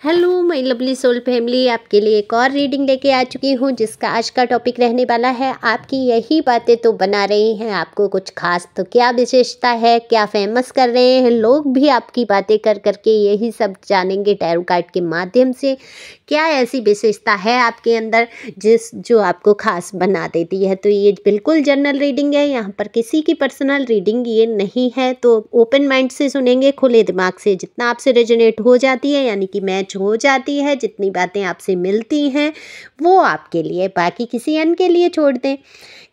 Hello my lovely soul family, आपके लिए एक और रीडिंग लेके आ चुकी हूँ जिसका आज का टॉपिक रहने वाला है आपकी यही बातें तो बना रही हैं आपको कुछ खास। तो क्या विशेषता है, क्या फेमस कर रहे हैं लोग भी आपकी बातें कर करके, यही सब जानेंगे टैरो कार्ड के माध्यम से। क्या ऐसी विशेषता है आपके अंदर जो आपको खास बना देती है। तो ये बिल्कुल जनरल रीडिंग है, यहाँ पर किसी की पर्सनल रीडिंग ये नहीं है। तो ओपन माइंड से सुनेंगे, खुले दिमाग से। जितना आपसे रेजोनेट हो जाती है यानी कि मैच हो जाती है, जितनी बातें आपसे मिलती हैं वो आपके लिए, बाकी किसी अन्य के लिए छोड़ दें।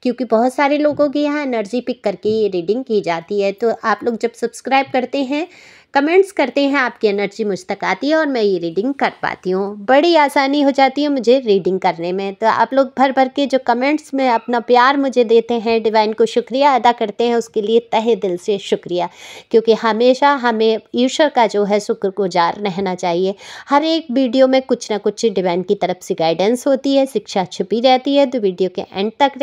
क्योंकि बहुत सारे लोगों की यहाँ एनर्जी पिक करके ये रीडिंग की जाती है। तो आप लोग जब सब्सक्राइब करते हैं, कमेंट्स करते हैं, आपकी एनर्जी मुझ तक आती है और मैं ये रीडिंग कर पाती हूँ। बड़ी आसानी हो जाती है मुझे रीडिंग करने में। तो आप लोग भर भर के जो कमेंट्स में अपना प्यार मुझे देते हैं, डिवाइन को शुक्रिया अदा करते हैं, उसके लिए तहे दिल से शुक्रिया। क्योंकि हमेशा हमें ईश्वर का जो है शुक्रगुजार रहना चाहिए। हर एक वीडियो में कुछ ना कुछ डिवाइन की तरफ से गाइडेंस होती है, शिक्षा छुपी रहती है। तो वीडियो के एंड तक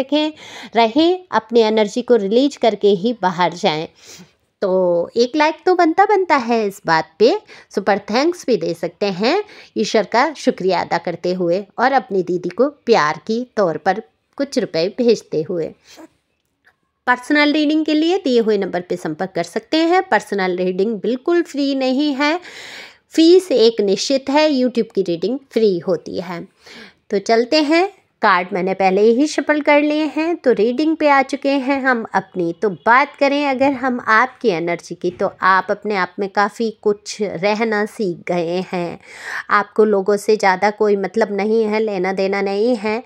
रहें, अपनी एनर्जी को रिलीज करके ही बाहर जाएं। तो एक लाइक तो बनता है इस बात पे। सुपर थैंक्स भी दे सकते हैं ईश्वर का शुक्रिया अदा करते हुए, और अपनी दीदी को प्यार की तौर पर कुछ रुपए भेजते हुए। पर्सनल रीडिंग के लिए दिए हुए नंबर पे संपर्क कर सकते हैं। पर्सनल रीडिंग बिल्कुल फ्री नहीं है, फीस एक निश्चित है। यूट्यूब की रीडिंग फ्री होती है। तो चलते हैं, कार्ड मैंने पहले ही शफल कर लिए हैं, तो रीडिंग पे आ चुके हैं हम अपनी। तो बात करें अगर हम आपकी एनर्जी की, तो आप अपने आप में काफ़ी कुछ रहना सीख गए हैं। आपको लोगों से ज़्यादा कोई मतलब नहीं है, लेना देना नहीं है।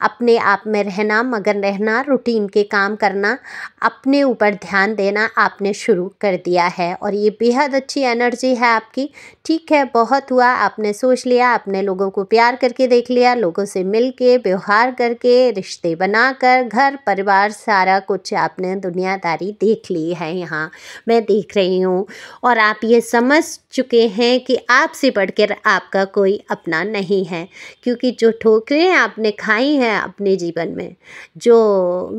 अपने आप में रहना, मगन रहना, रूटीन के काम करना, अपने ऊपर ध्यान देना आपने शुरू कर दिया है। और ये बेहद अच्छी एनर्जी है आपकी। ठीक है, बहुत हुआ, आपने सोच लिया, आपने लोगों को प्यार करके देख लिया, लोगों से मिल के, व्यवहार करके, रिश्ते बनाकर, घर परिवार सारा कुछ आपने दुनियादारी देख ली है। यहाँ मैं देख रही हूँ और आप ये समझ चुके हैं कि आपसे बढ़कर आपका कोई अपना नहीं है। क्योंकि जो ठोकरें आपने खाई हैं अपने जीवन में, जो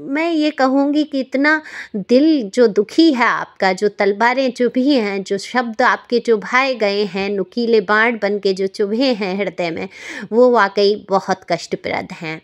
मैं ये कहूँगी कि इतना दिल जो दुखी है आपका, जो तलवारें जो भी हैं, जो शब्द आपके जो भाए गए हैं, नुकीले बाण बन के जो चुभे हैं हृदय में, वो वाकई बहुत कष्टप्रद हैं।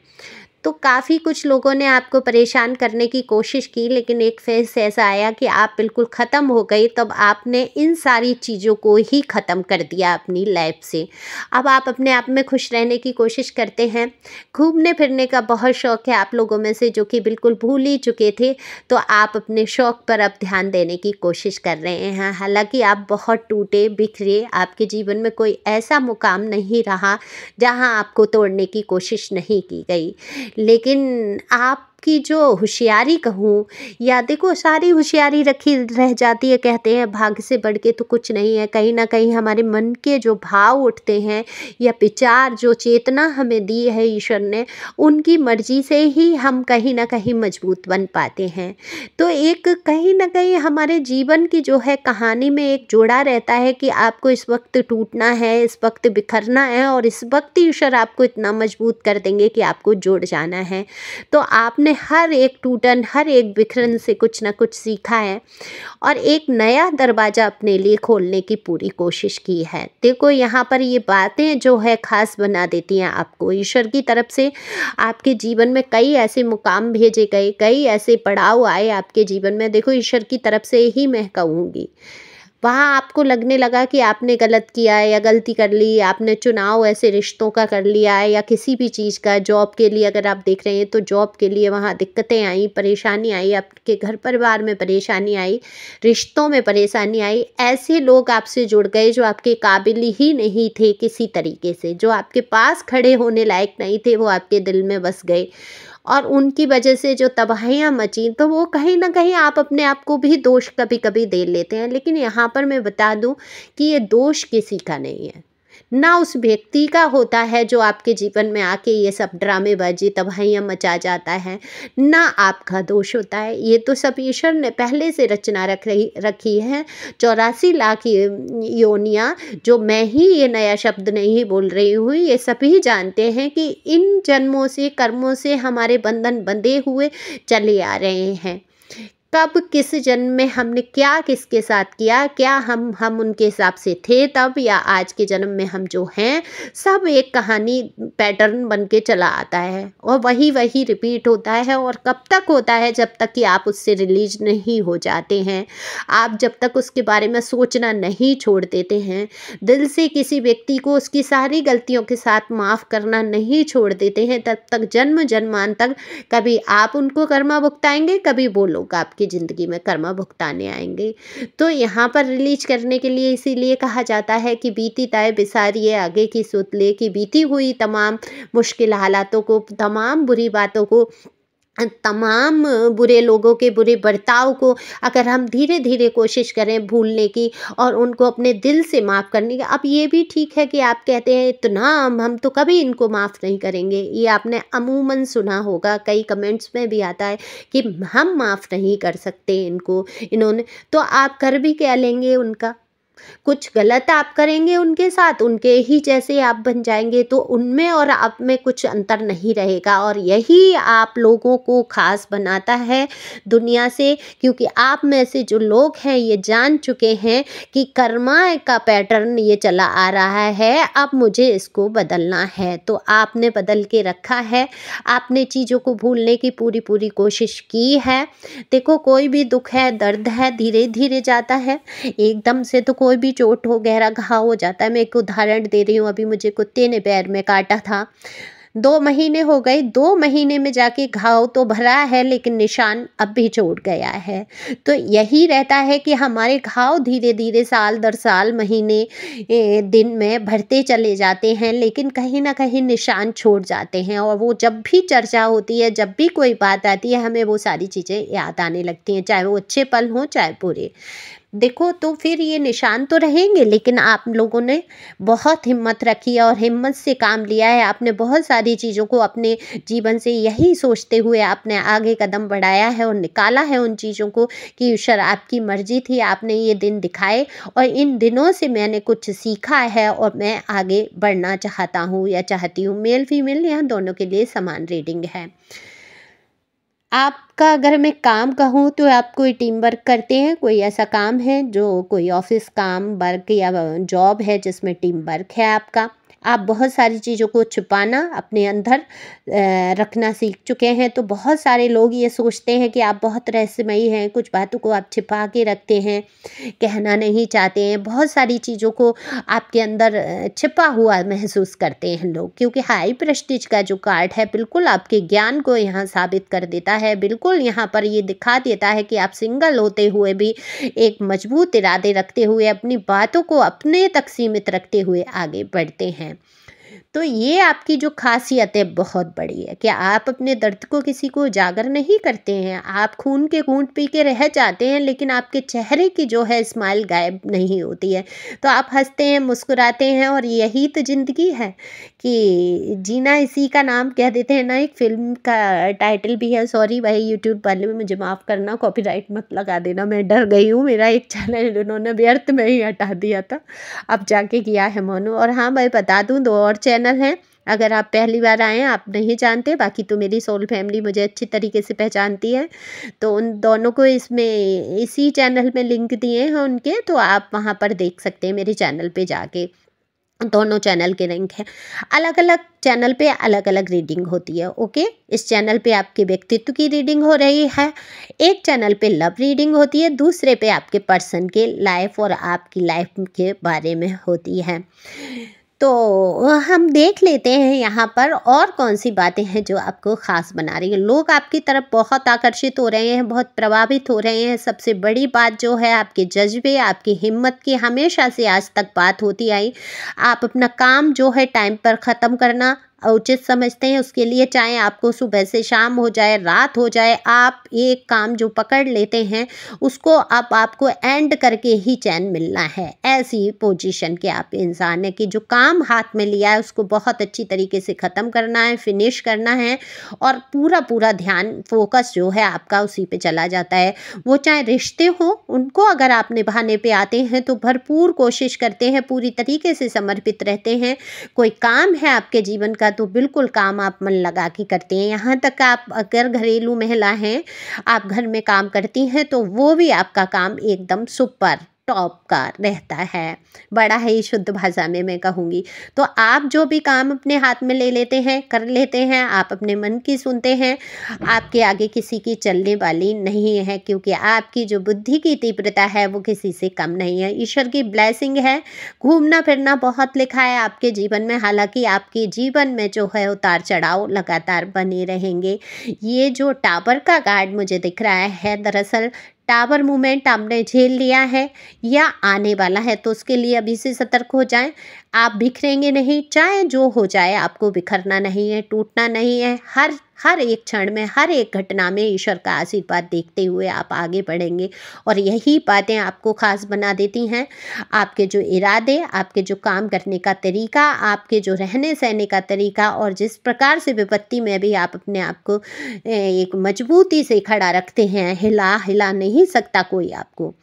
तो काफ़ी कुछ लोगों ने आपको परेशान करने की कोशिश की, लेकिन एक फेज़ ऐसा आया कि आप बिल्कुल ख़त्म हो गई। तब आपने इन सारी चीज़ों को ही ख़त्म कर दिया अपनी लाइफ से। अब आप अपने आप में खुश रहने की कोशिश करते हैं। घूमने फिरने का बहुत शौक़ है आप लोगों में से, जो कि बिल्कुल भूल ही चुके थे। तो आप अपने शौक़ पर अब ध्यान देने की कोशिश कर रहे हैं। हालांकि आप बहुत टूटे बिखरे, आपके जीवन में कोई ऐसा मुकाम नहीं रहा जहां आपको तोड़ने की कोशिश नहीं की गई। लेकिन आपकी जो होशियारी कहूँ, या देखो सारी होशियारी रखी रह जाती है। कहते हैं भाग्य से बढ़ के तो कुछ नहीं है। कहीं ना कहीं हमारे मन के जो भाव उठते हैं, या विचार, जो चेतना हमें दी है ईश्वर ने, उनकी मर्जी से ही हम कहीं ना कहीं मजबूत बन पाते हैं। तो एक कहीं ना कहीं हमारे जीवन की जो है कहानी में एक जोड़ा रहता है कि आपको इस वक्त टूटना है, इस वक्त बिखरना है, और इस वक्त ईश्वर आपको इतना मजबूत कर देंगे कि आपको जुड़ जाना है। तो आपने हर एक टूटन, हर एक बिखरन से कुछ ना कुछ सीखा है और एक नया दरवाज़ा अपने लिए खोलने की पूरी कोशिश की है। देखो यहाँ पर ये बातें जो है खास बना देती हैं आपको। ईश्वर की तरफ से आपके जीवन में कई ऐसे मुकाम भेजे गए, कई ऐसे पड़ाव आए आपके जीवन में। देखो ईश्वर की तरफ से ही मैं कहूँगी, वहाँ आपको लगने लगा कि आपने गलत किया है या गलती कर ली, आपने चुनाव ऐसे रिश्तों का कर लिया है, या किसी भी चीज़ का, जॉब के लिए अगर आप देख रहे हैं तो जॉब के लिए वहाँ दिक्कतें आई, परेशानी आई, आपके घर परिवार में परेशानी आई, रिश्तों में परेशानी आई। ऐसे लोग आपसे जुड़ गए जो आपके काबिल ही नहीं थे किसी तरीके से, जो आपके पास खड़े होने लायक नहीं थे, वो आपके दिल में बस गए और उनकी वजह से जो तबाहियाँ मची। तो वो कहीं ना कहीं आप अपने आप को भी दोष कभी कभी दे लेते हैं। लेकिन यहाँ पर मैं बता दूं कि ये दोष किसी का नहीं है, ना उस व्यक्ति का होता है जो आपके जीवन में आके ये सब ड्रामेबाजी, तबाहियाँ मचा जाता है, ना आपका दोष होता है। ये तो सब ईश्वर ने पहले से रचना रखी है। 84 लाख योनियाँ, जो मैं ही ये नया शब्द नहीं बोल रही हूँ, ये सभी जानते हैं कि इन जन्मों से, कर्मों से हमारे बंधन बंधे हुए चले आ रहे हैं। कब किस जन्म में हमने क्या किसके साथ किया, क्या हम उनके हिसाब से थे तब, या आज के जन्म में हम जो हैं, सब एक कहानी पैटर्न बन के चला आता है और वही वही रिपीट होता है। और कब तक होता है? जब तक कि आप उससे रिलीज नहीं हो जाते हैं, आप जब तक उसके बारे में सोचना नहीं छोड़ देते हैं, दिल से किसी व्यक्ति को उसकी सारी गलतियों के साथ माफ़ करना नहीं छोड़ देते हैं, तब तक जन्म जन्मांतर कभी आप उनको कर्मा भुगताएंगे, कभी वो लोग आपकी ज़िंदगी में कर्मा भुगताने आएंगे। तो यहाँ पर रिलीज करने के लिए इसीलिए कहा जाता है कि बीती ताए बिसारिए आगे की सोच ले, कि बीती हुई तमाम मुश्किल हालातों को, तमाम बुरी बातों को, तमाम बुरे लोगों के बुरे बर्ताव को अगर हम धीरे धीरे कोशिश करें भूलने की और उनको अपने दिल से माफ़ करने की। अब ये भी ठीक है कि आप कहते हैं इतना हम तो कभी इनको माफ़ नहीं करेंगे, ये आपने अमूमन सुना होगा, कई कमेंट्स में भी आता है कि हम माफ़ नहीं कर सकते इनको, इन्होंने, तो आप कर भी क्या लेंगे उनका? कुछ गलत आप करेंगे उनके साथ, उनके ही जैसे आप बन जाएंगे, तो उनमें और आप में कुछ अंतर नहीं रहेगा। और यही आप लोगों को खास बनाता है दुनिया से, क्योंकि आप में से जो लोग हैं ये जान चुके हैं कि कर्मा का पैटर्न ये चला आ रहा है, अब मुझे इसको बदलना है। तो आपने बदल के रखा है, आपने चीज़ों को भूलने की पूरी पूरी कोशिश की है। देखो, कोई भी दुख है, दर्द है, धीरे धीरे जाता है, एकदम से तो कोई भी चोट हो, गहरा घाव हो जाता है। मैं एक उदाहरण दे रही हूँ, अभी मुझे कुत्ते ने पैर में काटा था, 2 महीने हो गए, 2 महीने में जाके घाव तो भरा है लेकिन निशान अब भी छूट गया है। तो यही रहता है कि हमारे घाव धीरे धीरे साल दर साल, महीने दिन में भरते चले जाते हैं, लेकिन कहीं ना कहीं निशान छोड़ जाते हैं। और वो जब भी चर्चा होती है, जब भी कोई बात आती है, हमें वो सारी चीज़ें याद आने लगती हैं, चाहे वो अच्छे पल हों चाहे बुरे। देखो, तो फिर ये निशान तो रहेंगे, लेकिन आप लोगों ने बहुत हिम्मत रखी है और हिम्मत से काम लिया है। आपने बहुत सारी चीज़ों को अपने जीवन से यही सोचते हुए आपने आगे कदम बढ़ाया है और निकाला है उन चीज़ों को कि ईश्वर आपकी मर्जी थी, आपने ये दिन दिखाए और इन दिनों से मैंने कुछ सीखा है और मैं आगे बढ़ना चाहता हूँ या चाहती हूँ। मेल फीमेल यहाँ दोनों के लिए समान रीडिंग है। आपका अगर मैं काम कहूँ तो आप कोई टीम वर्क करते हैं, कोई ऐसा काम है जो कोई ऑफिस काम वर्क या जॉब है जिसमें टीम वर्क है आपका। आप बहुत सारी चीज़ों को छुपाना अपने अंदर रखना सीख चुके हैं। तो बहुत सारे लोग ये सोचते हैं कि आप बहुत रहस्यमयी हैं, कुछ बातों को आप छिपा के रखते हैं, कहना नहीं चाहते हैं, बहुत सारी चीज़ों को आपके अंदर छिपा हुआ महसूस करते हैं लोग, क्योंकि हाई प्रेस्टीज का जो कार्ड है बिल्कुल आपके ज्ञान को यहाँ साबित कर देता है। बिल्कुल यहाँ पर ये दिखा देता है कि आप सिंगल होते हुए भी एक मजबूत इरादे रखते हुए, अपनी बातों को अपने तक सीमित रखते हुए आगे बढ़ते हैं। तो ये आपकी जो खासियत है बहुत बड़ी है कि आप अपने दर्द को किसी को उजागर नहीं करते हैं। आप खून के घूंट पी के रह जाते हैं, लेकिन आपके चेहरे की जो है स्माइल गायब नहीं होती है। तो आप हंसते हैं, मुस्कुराते हैं, और यही तो ज़िंदगी है कि जीना इसी का नाम कह देते हैं ना। एक फिल्म का टाइटल भी है, सॉरी भाई यूट्यूब वाले में मुझे माफ़ करना, कॉपीराइट मत लगा देना, मैं डर गई हूँ। मेरा एक चैनल उन्होंने व्यर्थ में ही हटा दिया था, अब जाके किया है मोनू। और हाँ, मैं बता दूँ 2 और चैनल हैं, अगर आप पहली बार आए हैं, आप नहीं जानते, बाकी तो मेरी सोल फैमिली मुझे अच्छी तरीके से पहचानती है। तो उन दोनों को इसमें इसी चैनल में लिंक दिए हैं उनके, तो आप वहाँ पर देख सकते हैं मेरे चैनल पे जाके। दोनों चैनल के लिंक हैं। अलग अलग चैनल पे अलग अलग रीडिंग होती है। ओके, इस चैनल पे आपके व्यक्तित्व की रीडिंग हो रही है, एक चैनल पे लव रीडिंग होती है, दूसरे पे आपके पर्सन के लाइफ और आपकी लाइफ के बारे में होती है। तो हम देख लेते हैं यहाँ पर और कौन सी बातें हैं जो आपको ख़ास बना रही है। लोग आपकी तरफ बहुत आकर्षित हो रहे हैं, बहुत प्रभावित हो रहे हैं। सबसे बड़ी बात जो है आपके जज्बे, आपकी हिम्मत की हमेशा से आज तक बात होती आई। आप अपना काम जो है टाइम पर ख़त्म करना उचित समझते हैं, उसके लिए चाहे आपको सुबह से शाम हो जाए, रात हो जाए, आप एक काम जो पकड़ लेते हैं उसको अब आपको एंड करके ही चैन मिलना है। ऐसी पोजीशन के आप इंसान है कि जो काम हाथ में लिया है उसको बहुत अच्छी तरीके से ख़त्म करना है, फिनिश करना है, और पूरा पूरा ध्यान फोकस जो है आपका उसी पे चला जाता है। वो चाहे रिश्ते हो, उनको अगर आप निभाने पे आते हैं तो भरपूर कोशिश करते हैं, पूरी तरीके से समर्पित रहते हैं। कोई काम है आपके जीवन का का तो बिल्कुल काम आप मन लगा के करते हैं। यहाँ तक आप अगर घरेलू महिला हैं, आप घर में काम करती हैं, तो वो भी आपका काम एकदम सुपर टॉप का रहता है, बड़ा ही शुद्ध भाषा में मैं कहूँगी। तो आप जो भी काम अपने हाथ में ले लेते हैं, कर लेते हैं, आप अपने मन की सुनते हैं, आपके आगे किसी की चलने वाली नहीं है, क्योंकि आपकी जो बुद्धि की तीव्रता है वो किसी से कम नहीं है। ईश्वर की ब्लेसिंग है, घूमना फिरना बहुत लिखा है आपके जीवन में। हालांकि आपके जीवन में जो है उतार चढ़ाव लगातार बने रहेंगे। ये जो टावर का कार्ड मुझे दिख रहा है, दरअसल टावर मूवमेंट आपने झेल लिया है या आने वाला है, तो उसके लिए अभी से सतर्क हो जाएं। आप बिखरेंगे नहीं, चाहे जो हो जाए, आपको बिखरना नहीं है, टूटना नहीं है। हर एक क्षण में, हर एक घटना में ईश्वर का आशीर्वाद देखते हुए आप आगे बढ़ेंगे, और यही बातें आपको खास बना देती हैं। आपके जो इरादे, आपके जो काम करने का तरीका, आपके जो रहने सहने का तरीका, और जिस प्रकार से विपत्ति में भी आप अपने आप को एक मजबूती से खड़ा रखते हैं, हिला नहीं सकता कोई आपको,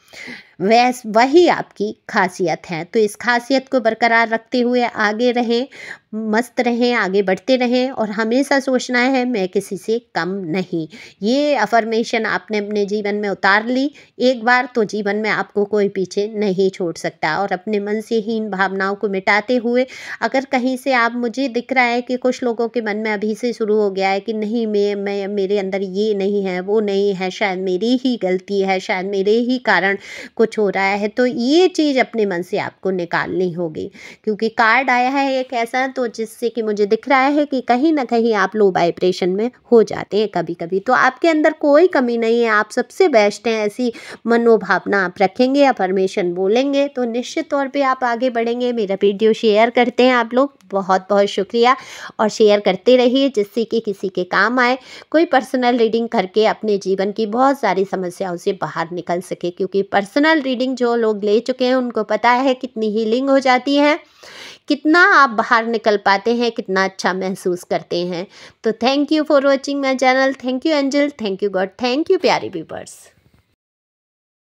वही आपकी खासियत है। तो इस खासियत को बरकरार रखते हुए आगे रहें, मस्त रहें, आगे बढ़ते रहें, और हमेशा सोचना है मैं किसी से कम नहीं। ये अफर्मेशन आपने अपने जीवन में उतार ली एक बार, तो जीवन में आपको कोई पीछे नहीं छोड़ सकता। और अपने मन से हीन भावनाओं को मिटाते हुए, अगर कहीं से आप, मुझे दिख रहा है कि कुछ लोगों के मन में अभी से शुरू हो गया है कि नहीं, मैं मेरे अंदर ये नहीं है, वो नहीं है, शायद मेरी ही गलती है, शायद मेरे ही कारण कुछ हो रहा है, तो ये चीज़ अपने मन से आपको निकालनी होगी। क्योंकि कार्ड आया है एक ऐसा, तो जिससे कि मुझे दिख रहा है कि कहीं ना कहीं आप लो वाइब्रेशन में हो जाते हैं कभी कभी। तो आपके अंदर कोई कमी नहीं है, आप सबसे बेस्ट हैं। ऐसी मनोभावना आप रखेंगे, अफर्मेशन बोलेंगे, तो निश्चित तौर पे आप आगे बढ़ेंगे। मेरा वीडियो शेयर करते हैं आप लोग, बहुत बहुत शुक्रिया, और शेयर करते रहिए जिससे कि किसी के काम आए, कोई पर्सनल रीडिंग करके अपने जीवन की बहुत सारी समस्याओं से बाहर निकल सके। क्योंकि पर्सनल रीडिंग जो लोग ले चुके हैं उनको पता है कितनी हीलिंग हो जाती है, कितना आप बाहर निकल पाते हैं, कितना अच्छा महसूस करते हैं। तो thank you for watching my channel, thank you angel, thank you God, thank you प्यारे व्यूअर्स।